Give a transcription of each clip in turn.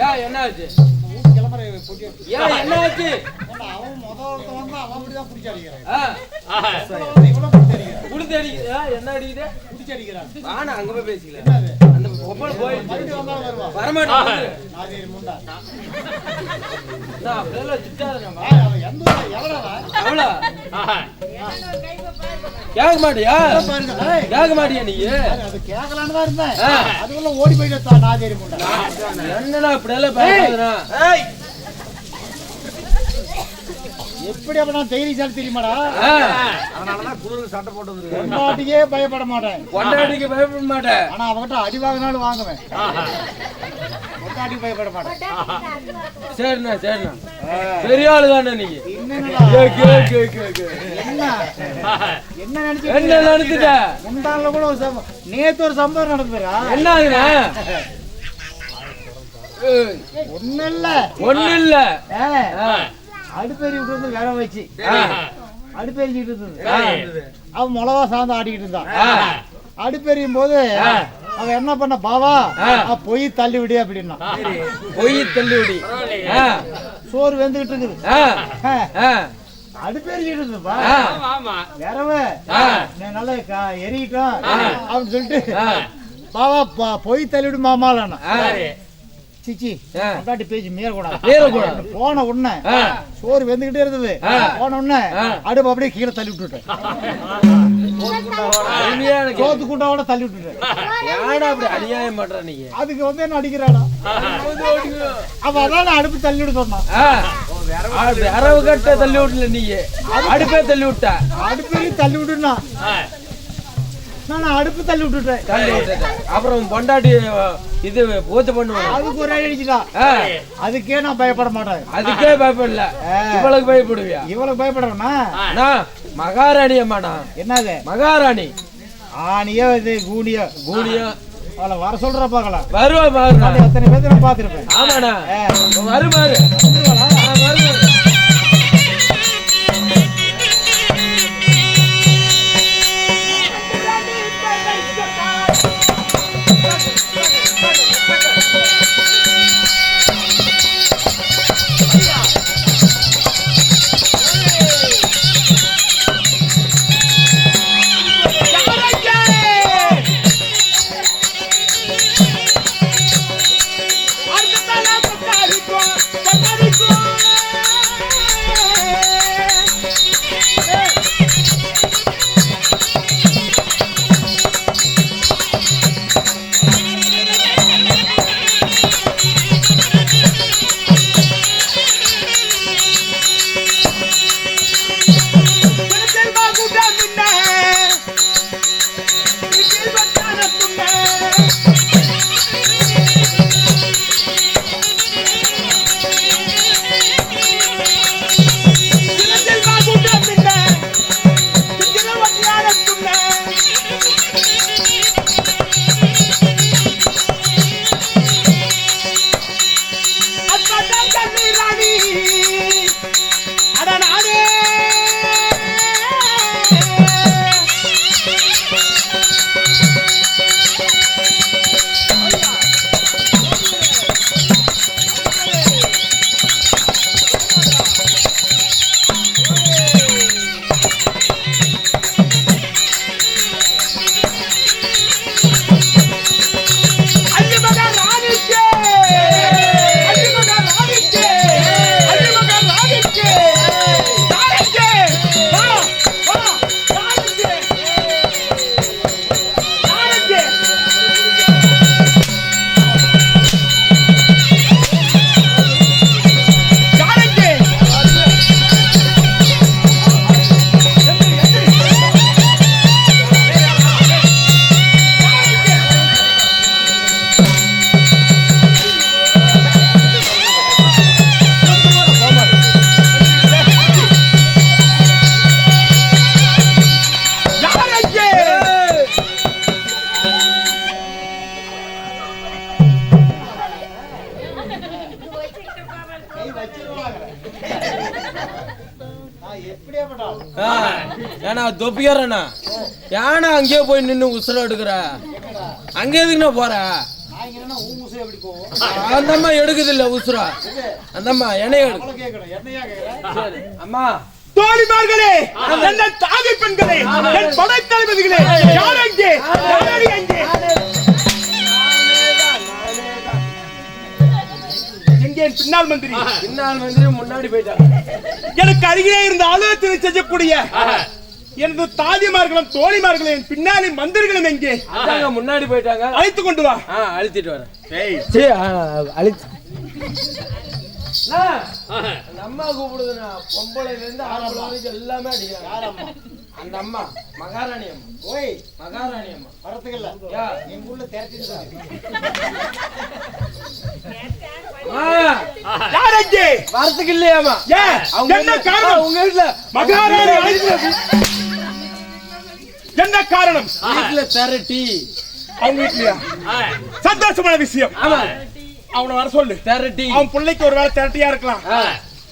ஏன் என்ன ஆச்சு? கிளம்புற ஏன் என்ன ஆச்சு? அவன் முதல்ல வந்து அவன் அப்படிதான் பிடிச்சி அடிக்கிறான். குடிச்சு அடிக்குது. என்ன அடிக்குது? பிடிச்சி அடிக்கிறான். ஆனா அங்க போய் பேசிக்கல. அந்த பொம்பளை போய் வரமாட்டான். நான் அப்படியெல்லாம் திட்டாதேம்மா. எவ்வளோ? கேட்க மாட்டியா? கேட்க மாட்டியா நீ? அது கேட்கலான்னு தான் இருந்தேன். அதுக்குள்ள ஓடி போயிட்டு நாதேரி முண்டா. என்னடா அப்படியெல்லாம் பேசாதடா. எப்படி அப்ப நான் தைரியசாலி தெரியுமாடா? அதனாலதான் குளிருக்கு சட்டை போட்டு வந்துருக்கேன். பொண்டாட்டிக்கே பயப்பட மாட்டேன். பொண்டாட்டிக்கு பயப்பட மாட்டேன். ஆனா அவகிட்ட அடி வாங்கினாலும் வாங்குவேன். பொண்டாட்டிக்கு பயப்பட மாட்டேன். சரிண்ணா சரிண்ணா. பெரிய ஆளு தானே நீங்க. என்ன என்ன நினைச்சு என்ன நடந்துட்ட? முந்தால கூட ஒரு நேத்து ஒரு சம்பவம் நடந்துறா. என்ன ஆகுதுண்ணா? ஒண்ணு இல்ல. அடுப்பேறி விட்டு வந்து வேலை வச்சு அடுப்பேறிக்கிட்டு இருந்தது. அவன் மிளகா சார்ந்து ஆடிக்கிட்டு இருந்தான். அடுப்பெறியும் போது அவன் என்ன பண்ண, பாவா பொய் தள்ளி விடு அப்படின்னா. பொய் தள்ளி விடி. சோறு வெந்துகிட்டு இருக்குது. அடுப்பேறிக்கிட்டு இருந்தப்பா வேறவ நல்லா எரிக்கிட்டோம் அப்படின்னு சொல்லிட்டு பாவா பொய் தள்ளி விடு மாமாலானா. சிச்சி பொண்டாட்டி பேச்சு மீறக்கூடாது. போன உடனே சோறு வெந்துகிட்டே இருந்தது. போன உடனே அடுப்பு அப்படியே கீழே தள்ளி விட்டுட்டேன். சோத்து கூட்டாவோட தள்ளி விட்டுட்டேன். அநியாயம் பண்ற நீங்க. அதுக்கு வந்து என்ன அடிக்கிறாடா? அப்ப அதான் அடுப்பு தள்ளி விட சொன்னான். அரவு கட்ட தள்ளி விடல நீங்க, அடுப்பே தள்ளி விட்ட. அடுப்பையும் தள்ளி விட்டுனா நான் அடுப்பு தள்ளி விட்டுட்டேன். அப்புறம் பொண்டாட்டி இது பூத்து பண்ணுவேன். அதுக்கு ஒரு அடிச்சுட்டா. அதுக்கே நான் பயப்பட மாட்டேன். அதுக்கே பயப்படல. இவளுக்கு பயப்படுவியா? இவளுக்கு பயப்படுறா மகாராணி அம்மாடா. என்னது மகாராணி? ஆணியோ இது கூனியோ அவளை வர சொல்ற பாக்கலாம். வருவா. எத்தனை பேர் நான் பாத்துருப்பேன். ஆமாண்ணா வருமாறு. ஏன்னா தொப்பிக்கிறேண்ணா ஏன்னா அங்கேயே போய் நின்று உசுர எடுக்கிற அங்கே எதுக்குண்ணா போற? அந்த அம்மா எடுக்குது இல்ல உசுரா அந்த அம்மா எண்ணெய் எடுக்கு அவளை கேட்கணும் என்னையா கேட்கற சரி அம்மா தோழிமார்களே என்ன தாதி பெண்களே என் படைத்தளபதிகளே யார் அங்கே யார் அங்கே எங்கே என் பின்னால் மந்திரி முன்னாடி போயிட்டாங்க எனக்கு அருகிலே இருந்த ஆலோசனை செய்யக்கூடிய எனது தாதிமார்களும் தோழிமார்களும் என் பின்னாலே மந்திரிகளும் எங்கே முன்னாடி போயிட்டாங்க அழைத்து கொண்டு வா அழுத்திட்டு வரேன் அந்த அம்மா கூப்பிடுதுண்ணா பொம்பளைல இருந்து ஆரம்பம் வரைக்கும் எல்லாமே அடிக்கிறாங்க அந்த அம்மா மகாராணி அம்மா ஓய் மகாராணி அம்மா வரத்துக்கு இல்ல எங்க ஊர்ல திரட்டிட்டு யார் அங்கே வரத்துக்கு இல்லையாமா என்ன காரணம் உங்க வீட்டுல மகாராணி என்ன காரணம் வீட்டுல திரட்டி அவங்க வீட்லயா சந்தோஷமான விஷயம் ஆமா அவனை வர சொல்லு திரட்டி அவன் பிள்ளைக்கு ஒரு வேலை திரட்டியா இருக்கலாம்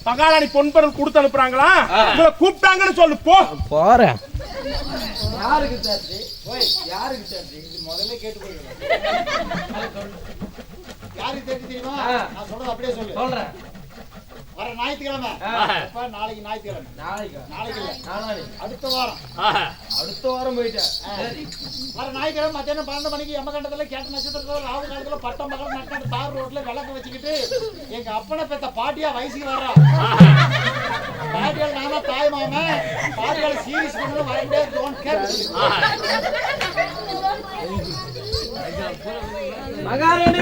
மகாராணி பொன்பொருள் கொடுத்து அனுப்புறாங்களா உங்களை கூப்பிட்டாங்கன்னு சொல்லு போ போறேன் யாருக்கு திரட்டி ஓய் யாருக்கு திரட்டி இது முதல்ல கேட்டு போயிடுங்க யாருக்கு திரட்டி தெரியுமா நான் சொல்றது அப்படியே சொல்லு சொல்றேன் வர ஞாயிற்றுக்கிழமை அப்ப நாளைக்கு ஞாயிற்றுக்கிழமை நாளைக்கு இல்ல நாளைக்கு அடுத்த வாரம் போயிட்டேன் வர ஞாயிற்றுக்கிழமை மத்தியானம் 12 மணிக்கு எம்மகண்டத்துல கேட்ட நட்சத்திரத்துல ராவு காலத்துல பட்டம் பகல் நட்டு தார் ரோட்ல விளக்கு வச்சுக்கிட்டு எங்க அப்பனை பெத்த பாட்டியா வயசுக்கு வர்றா பாட்டியால் நாம தாய் மாம பாட்டியால சீரியஸ் பண்ணது வரண்டே டோன்ட் கேர் மகாராணி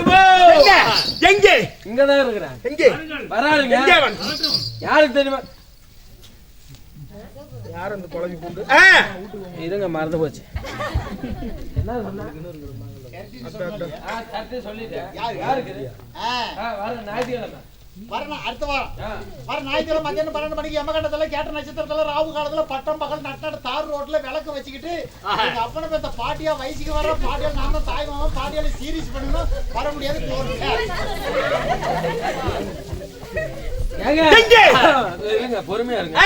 எங்கே இங்கதான் இருக்கிறேன் எங்கே வராளுங்க எங்கே யாருக்கு தெரியுமா யார் அந்த குழந்தை கொண்டு இருங்க மறந்து போச்சு என்ன சொன்னா சொல்லிட்டேன் யாருக்கு வர ஞாயிற்றுக்கிழமை வரணும் அடுத்த வாரம் வர ஞாயிற்றுக்கிழமை மத்தியானம் 12 மணிக்கு எம்மகண்டத்துல கேட்ட நட்சத்திரத்துல ராவு காலத்துல பட்டம் பகல் நட்டு தார் ரோட்ல விளக்கு வச்சுக்கிட்டு எங்க அப்பனை பெத்த பாட்டியா வயசுக்கு வர பாட்டியால் நாம தாய் மாமா பாட்டியால சீரியஸ் பண்ணணும் வர முடியாது பொறுமையா இருங்க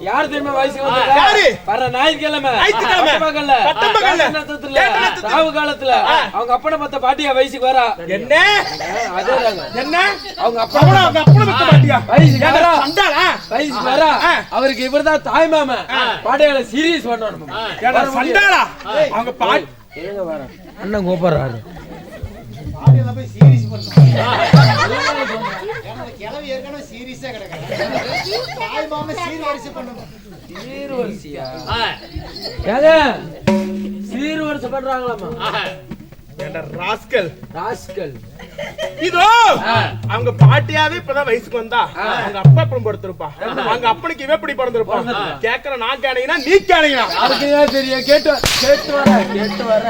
யார் தெரியுமா வயசுக்கு யாரு வர ஞாயிற்றுக்கிழமை ராவு காலத்துல அவங்க அப்பனை பத்த பாட்டியா வயசுக்கு வரா என்ன அதேதாங்க என்ன அவங்க அப்பனை பத்த பாட்டியா வயசுக்கு வரா சண்டாளா வயசுக்கு வரா அவருக்கு இவர்தான் தாய் மாமா பாட்டியால சீரியஸ் பண்ணணும் சண்டாளா அவங்க பாட்டி எங்க வர அண்ணன் கூப்பிடுறாரு பாட்டியால போய் சீரியஸ் பண்ணணும் கிளவி ஏற்கனவே சீரியஸா கிடக்கு தாய் மாமா சீரியஸ் பண்ணணும் சீர்வரிசையா சீர்வரிசை பண்றாங்களாமா ராஸ்கல் இதோ அவங்க பாட்டியாவே இப்பதான் வயசுக்கு வந்தா அவங்க அப்பா எப்படி படுத்திருப்பா அவங்க அப்பனுக்கு இவ எப்படி பிறந்திருப்பான் கேக்குற நான் கேனீங்கன்னா நீ கேனீங்கன்னா அதுக்கு தெரியும் கேட்டு வர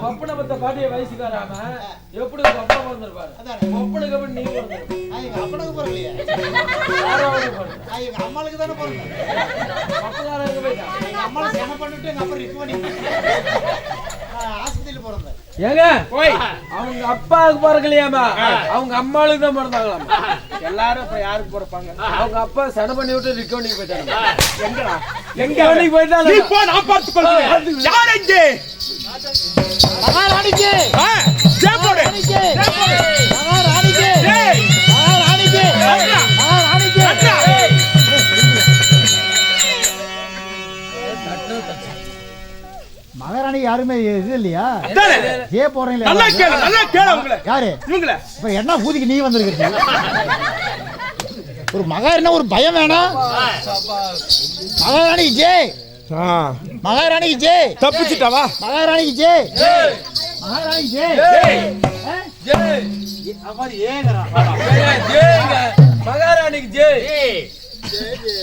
அப்பனை மத்த பாட்டிய வயசுக்கு வராம எப்படி அப்பா வந்திருப்பாரு அப்பனுக்கு எப்படி நீ எங்க அப்பனுக்கு பிறக்கலையே எங்க அம்மாளுக்கு தானே பிறந்தேன் அப்பதாரம் போயிட்டான் எங்க அம்மாளுக்கு சென பண்ணிட்டு எங்க அப்பா ரிக் பண்ணி ஆஸ்பத்திரியில பிறந்தேன் ஏங்க அவங்க அப்பாவுக்கு பிறக்கலையாமா அவங்க அம்மாளுக்கு தான் பிறந்தாங்களாம் எல்லாரும் இப்ப யாருக்கு பிறப்பாங்க அவங்க அப்பா சென பண்ணி விட்டு ரிக்கவனிக்கு போயிட்டாங்க எங்கடா எங்க போயிட்டாங்க இப்போ நான் பார்த்து கொள்றேன் யார் எங்கே மகாராணிக்கு ஜெயப்போடு மகாராணிக்கு மகாராணிக்கு மகாராணி யாருமே இது இல்லையா ஜே போறீங்களா நல்லா கேளு அவங்கள யாரு இவங்கள இப்ப என்ன பூதிக்கு நீ வந்திருக்க ஒரு மகாராணி ஒரு பயம் வேணாம் மகாராணி ஜெய் மகாராணிக்கு ஜெய் தப்பிச்சிட்டாவா மகாராணிக்கு ஜெய் மகாராணி ஜெய் மகாராணிக்கு ஜெய்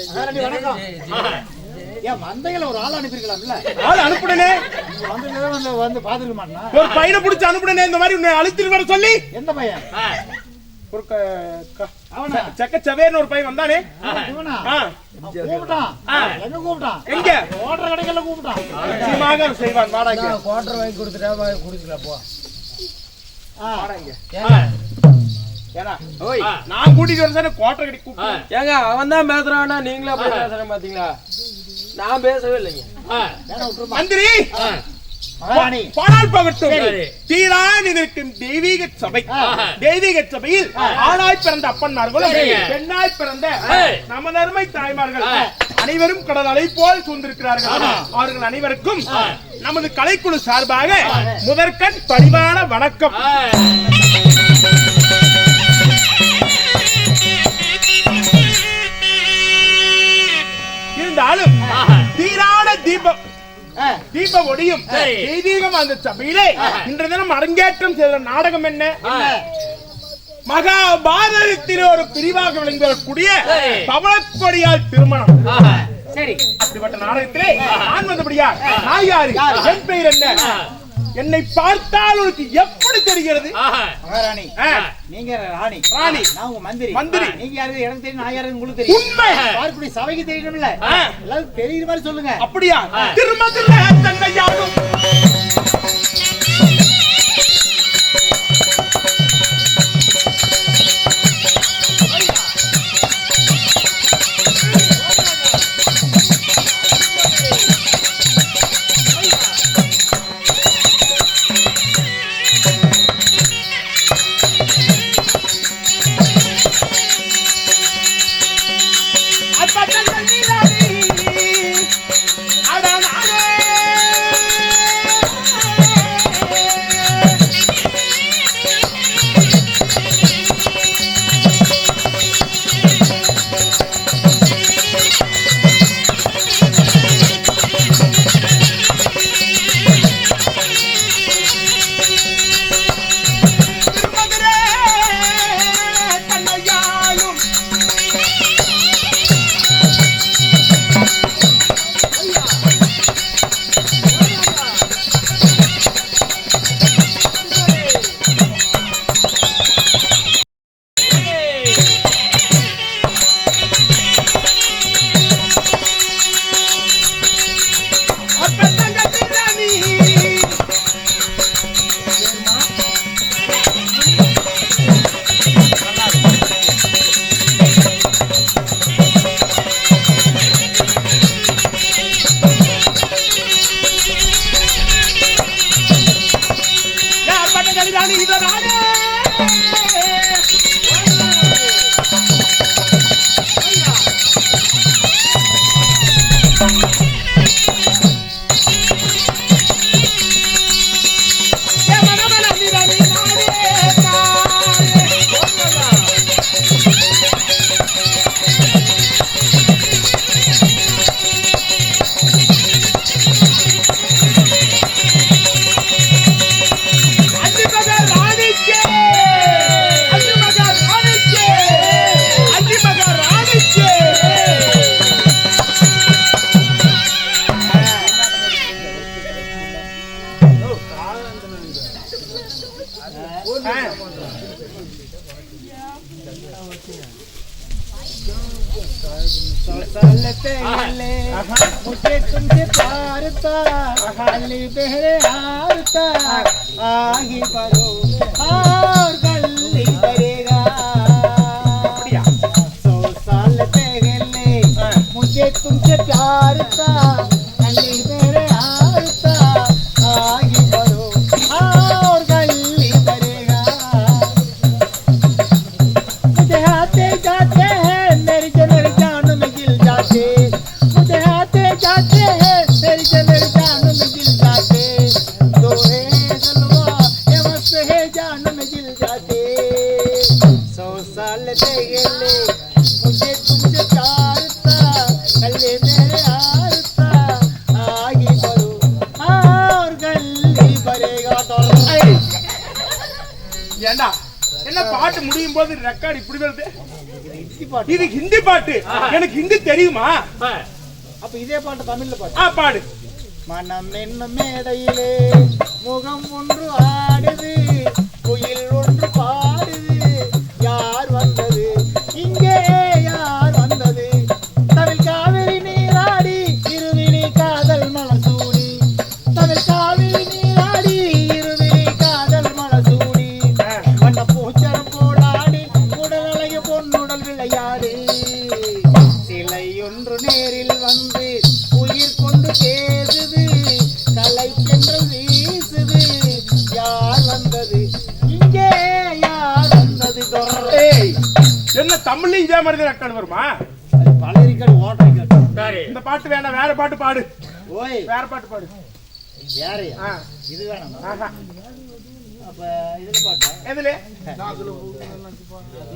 மகாராணி வணக்கம் ஏன் வந்தீங்கள ஒரு ஆள் அனுப்பிருக்கலாம்ல ஆள் அனுப்புடனே வந்து வந்து பாத்துக்க மாட்டா ஒரு பையனை பிடிச்சி அனுப்புடனே இந்த மாதிரி உன்னை அழுத்திட்டு வர சொல்லி எந்த பையன் ஒரு செக்கச்சவேன்னு ஒரு பையன் வந்தானே கூப்பிட்டான் எங்க கூப்பிட்டான் எங்க ஓட்டர் கடைகள்ல கூப்பிட்டான் நிச்சயமாக செய்வான் வாடகை குவார்டர் வாங்கி கொடுத்துட்டா குடிச்சுக்கலாம் போ ஏன்னா நான் கூட்டிட்டு வரேன் கோட்டை கடி கூப்பிட்டு ஏங்க அவன் தான் பேசுறான்னா நீங்களும் அப்படியே பேசுறேன் பாத்தீங்களா நான் பேசவே இல்லைங்க. மந்திரி மகாராணி பாடால் போகட்டும். தீரான் இருக்கும் தெய்வீக சபை. தெய்வீக சபையில் ஆணாய் பிறந்த அப்பன்மார்களும் பெண்ணாய் பிறந்த நமது அருமை தாய்மார்கள் அனைவரும் கடல் அலை போல் சூழ்ந்திருக்கிறார்கள். அவர்கள் அனைவருக்கும் நமது கலைக்குழு சார்பாக முதற்கண் பணிவான வணக்கம். இருந்தாலும் தீரான தீப ஒளியும் தெய்வீகம் அந்த சபையிலே இன்றைய தினம் அரங்கேற்றம் செய்த நாடகம் என்ன? மகாபாரதத்தில் ஒரு பிரிவாக விளங்கக்கூடிய பவளக்கொடியால் திருமணம். சரி, அப்படிப்பட்ட நாடகத்திலே நான் வந்தபடியா நான் யாரு, என் பெயர் என்ன, என்னை பார்த்தால் உனக்கு எப்படி தெரிகிறது? மகாராணி நீங்க ராணி, ராணி நான் உங்க மந்திரி. மந்திரி நீங்க யாரு எனக்கு தெரியும், நான் யாரு உங்களுக்கு தெரியும். உண்மை பார்க்கக்கூடிய சபைக்கு தெரியணும்ல, எல்லாரும் தெரியுற மாதிரி சொல்லுங்க. அப்படியா? திருமதில தன்னை யாரும் मुझे तुमसे प्यार था, खाली बहरे हार था, आगे बढ़ो और गली करेगा। 100 साल पहले मुझे तुमसे प्यार था, खाली बहरे हार था, आगे बढ़ो और गली करेगा। मुझे आते जाते हैं मेरी जनर जान में गिल जाते, मुझे आते जाते हैं मेरी जनर जान में गिल जाते, दो है जलवा ये मस्त है जान में गिल जाते। 100 साल पहले मुझे तुमसे प्यार था, गले मेरे हार था, आगे बढ़ो और गली भरेगा। ஏண்டா என்ன பாட்டு முடியும் போது ரெக்கார்ட் இப்படி வருது? இது ஹிந்தி பாட்டு. எனக்கு ஹிந்தி தெரியுமா? அப்ப இதே பாட்டு தமிழ்ல பாட்டு. பாடு. மனம் என்னும் மேடையிலே முகம் ஒன்று ஆடுது, குயில் ஒன்று பாடுது, யார் வந்தது இங்கே யார் வந்தது? தமிழ் காவிரி நீராடி இருவிழி காதல் மலசூடி, தமிழ் காவிரி நீராடி இருவிழி காதல் மலசூடி, வண்ண பூச்சரம் போடாடி உடல் அழகு பொன்னுடல் விளையாடி, சிலை ஒன்று நேரில் வந்து தமிழ்ல இதே மாதிரி தான் ரெக்கார்டு வருமா? பழைய ரெக்கார்டு ஓட்ட ரெக்கார்டு. சரி இந்த பாட்டு வேண்டாம், வேற பாட்டு பாடு. ஓய் வேற பாட்டு பாடு. வேறயா? இது வேணாமா? ஆஹா. அப்ப இதுல பாட்டா? எதுல?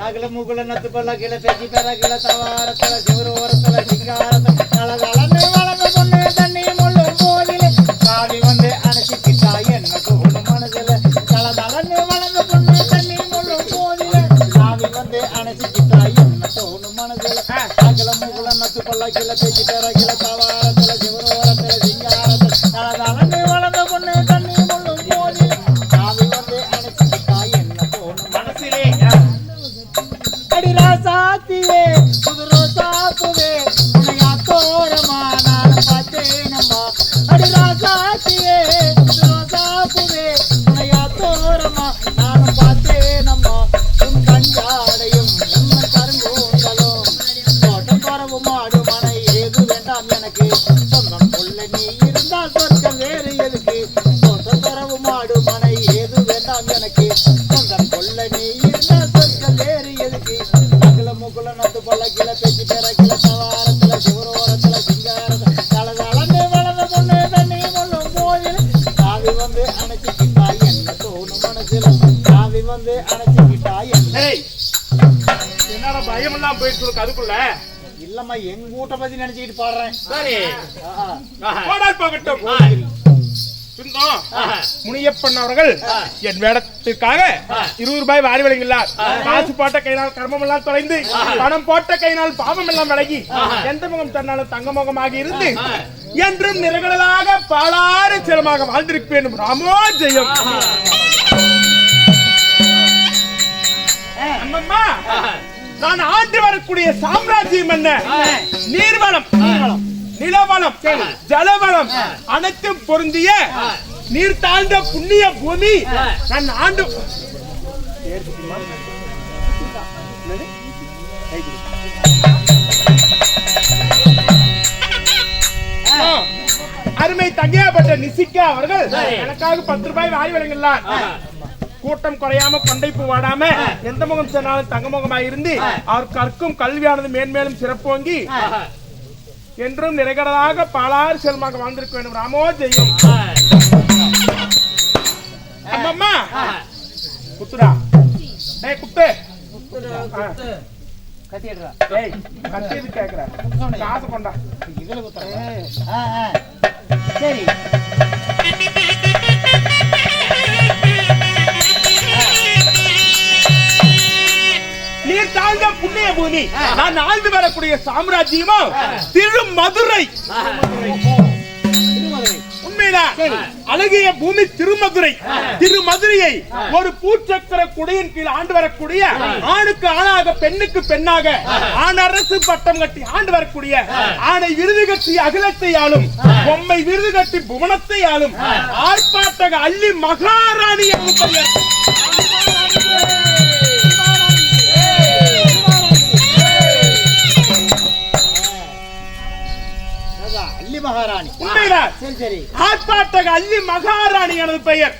நகல முகுல நத்து பல்ல கீழ பேச்சி பேர கீழ தவாரத்தல சிவரோரத்தல சிங்காரத்தல தலதலன்னு வளர்ந்த பொண்ணு தண்ணி முள்ளும் போதிலே காவி வந்து அணைச்சிக்கிட்டா என்ன தோணும் மனசுல தலதலன்னு வளர்ந்த பொண்ணு தண்ணி முள்ளும் போதிலே காவி வந்து அணைச்சிக்கிட்டா என்ன தோணும் மனசுல நகல முகுல நத்து பல்ல கீழ பேச்சி பேர கீழ தவாரத்தல சிவரோரத்தல சிங்காரத்தல தலதலன்னு வளர்ந்த பொண்ணு தண்ணி முள்ளும் போதிலே காவி வந்து அணைச்சிக்கிட்டா என்ன தோணும் மனசிலே அடிராசாத்தியே புதுரோசாப்புவே உன்னையா தோரமா நான் பார்த்தேனம்மா அடிராசாத்தியே புதுரோசாப்புவே உன்னையா தோரமா நான் பார்த்தேனம்மா உன் கஞ்சாடையும் உன்னை கருங்கூந்தலும் தோட்டம் பரவு மாடு மனை ஏது வேண்டாம் எனக்கு சொந்தம் கொள்ள நீ இருந்தால் சொர்க்கம் வேறு எதுக்கு தோட்டம் பரவு மாடு மனை ஏது வேண்டாம் எனக்கு சொந்தம் கொள்ள நீ இருந்தால் சொர்க்கம் வேறு எதுக்கு முகுல நத்து பல்ல கீழ பேச்சு பேர கீழ தவாரத்துல சிவரோரத்துல சிங்காரத்துல தலதளந்து வளர்ந்த பொண்ணு தண்ணி முள்ளும் போதில் காவி வந்து அணைச்சிக்கிட்டா என்ன தோணும் மனசுல காவி வந்து அணைச்சிக்கிட்டா என்ன ஏய், என்னடா பயம் எல்லாம் போயிட்டு இருக்கு அதுக்குள்ள? இல்லம்மா எங்க ஊட்ட பத்தி நினைச்சுக்கிட்டு பாடுறேன். சரி போடால் போகட்டும். சுந்தம் முனியப்பன் அவர்கள் என் வேடத்திற்காக 20 ரூபாய் வாரி வழங்கினார். காசு போட்ட கையினால் கர்மம் எல்லாம் தொலைந்து பணம் போட்ட கையினால் பாவம் எல்லாம் விலகி எந்த முகம் தன்னாலும் தங்க முகமாக இருந்து என்றும் நிறங்களாக பாலாறு செலமாக வாழ்ந்திருப்பேன். ராமோ ஜெயம். அம்மம்மா, நான் ஆண்டு வரக்கூடிய சாம்ராஜ்யம் என்ன? நீர்வளம், நிலவளம், ஜலவளம் அனைத்தும் பொருந்திய நீர் தாழ்ந்த புண்ணிய பூமி நான் ஆண்டு. அருமை தங்கையாப்பட்ட நிசிகா அவர்கள் எனக்காக 10 ரூபாய் வாரி வழங்கினார். கூட்டம் குறையாம கொண்டைப்பு வாடாம எந்த முகம் சொன்னாலும் தங்க முகமாக இருந்து அவர் கற்கும் கல்வியானது மேன்மேலும் சிறப்போங்கி என்றும் நிறைகடலாக பாலாறு செல்வமாக வாழ்ந்திருக்க வேண்டும். ராமோ ஜெயம். அம்மம்மா குத்துடா. டேய் குத்து. கத்திடுறா டேய் கத்தியது கேக்குற காசு கொண்டா. இதுல குத்துறேன். சரி நீர் தாழ்ந்த புண்ணிய பூமி நான் ஆழ்ந்து வரக்கூடிய சாம்ராஜ்யமும் திருமதுரை. உண்மைதான். அழகிய பூமி திருமதுரை. திருமதுரையை ஒரு பூச்சக்கர குடையின் கீழ் ஆண்டு வரக்கூடிய ஆணுக்கு ஆணாக பெண்ணுக்கு பெண்ணாக ஆணரசு பட்டம் கட்டி ஆண்டு வரக்கூடிய ஆணை விருது கட்டி அகிலத்தை ஆளும் பொம்மை விருது கட்டி புவனத்தை ஆளும் ஆர்ப்பாட்டக அள்ளி மகாராணி என்று பெயர். அள்ளி மகாராணி. உண்மைதான். சரி சரி ஆர்ப்பாட்டக அள்ளி மகாராணி எனது பெயர்.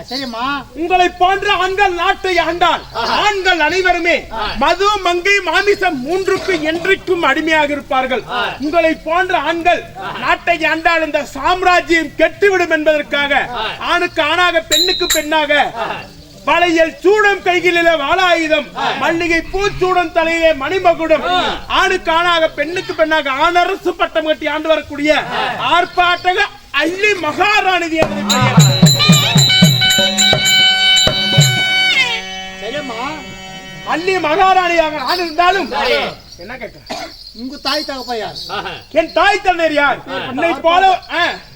சரிம்மா. உங்களை போன்ற ஆண்கள் நாட்டை ஆண்டால் ஆண்கள் அனைவருமே மது மங்கை மாமிசம் 3க்கு என்றைக்கும் அடிமையாக இருப்பார்கள். உங்களை போன்ற ஆண்கள் நாட்டை ஆண்டால் இந்த சாம்ராஜ்யம் கெட்டுவிடும் என்பதற்காக ஆணுக்கு ஆணாக பெண்ணுக்கு பெண்ணாக வளையல் சூடம் கைகளிலே வாளாயுதம் மல்லிகை பூச்சூடம் தலையிலே மணிமகுடம் ஆணுக்கு ஆணாக பெண்ணுக்கு பெண்ணாக ஆணரசு பட்டம் கட்டி ஆண்டு வரக்கூடிய ஆர்ப்பாட்டக அள்ளி மகாராணி என்பது பெயர். அள்ளி மகாராணியாக நான் இருந்தாலும் என்ன கேட்க உங்க தாய் தகப்பா யார்? என் தாய் தந்தையர் யார்? உன்னை போல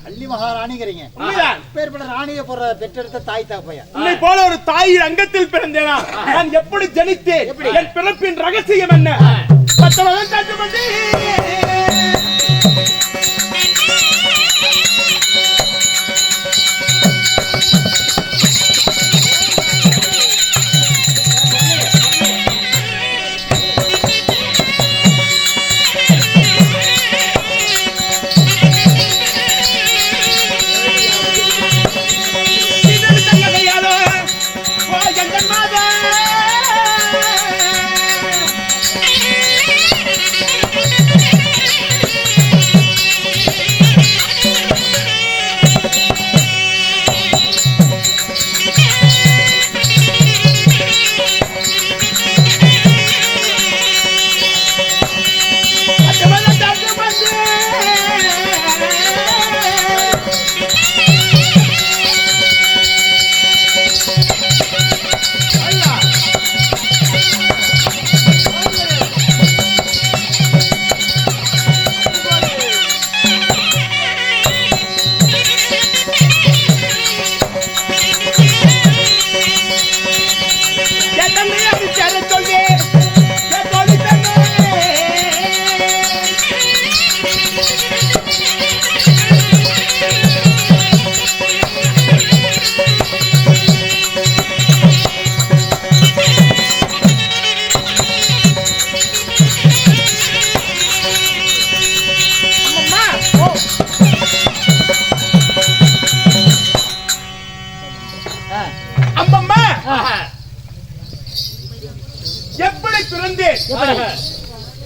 அள்ளி மகாராணிங்கிறீங்க. பேர்பட்ட ராணியை போற பெற்றெடுத்த தாய் தகப்பா யார்? உன்னை போல ஒரு தாயின் அங்கத்தில் பிறந்தேனா? நான் எப்படி ஜனித்தேன்? என் பிறப்பின் ரகசியம் என்ன?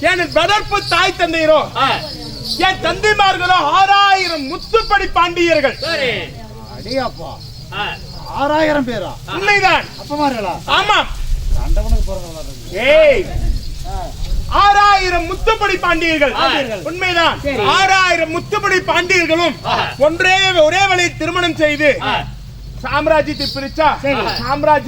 என் வளர்ப்பு தாய் தந்தையரோ என் தந்தைமார்களோ 6000 முத்துப்படி பாண்டியர்கள். அடியாப்பா 6000 பேரா? உண்மைதான். அப்பமார்களா? ஆமாம். அண்டவனுக்கு பிறந்தவளா? ஏய் 6000 முத்துப்படி பாண்டியர்கள். உண்மைதான். 6000 முத்துப்படி பாண்டியர்களும் ஒரே வழியில் திருமணம் செய்து சாம்ராஜ்யத்தை பிரிச்சா சாம்ராஜ்யம்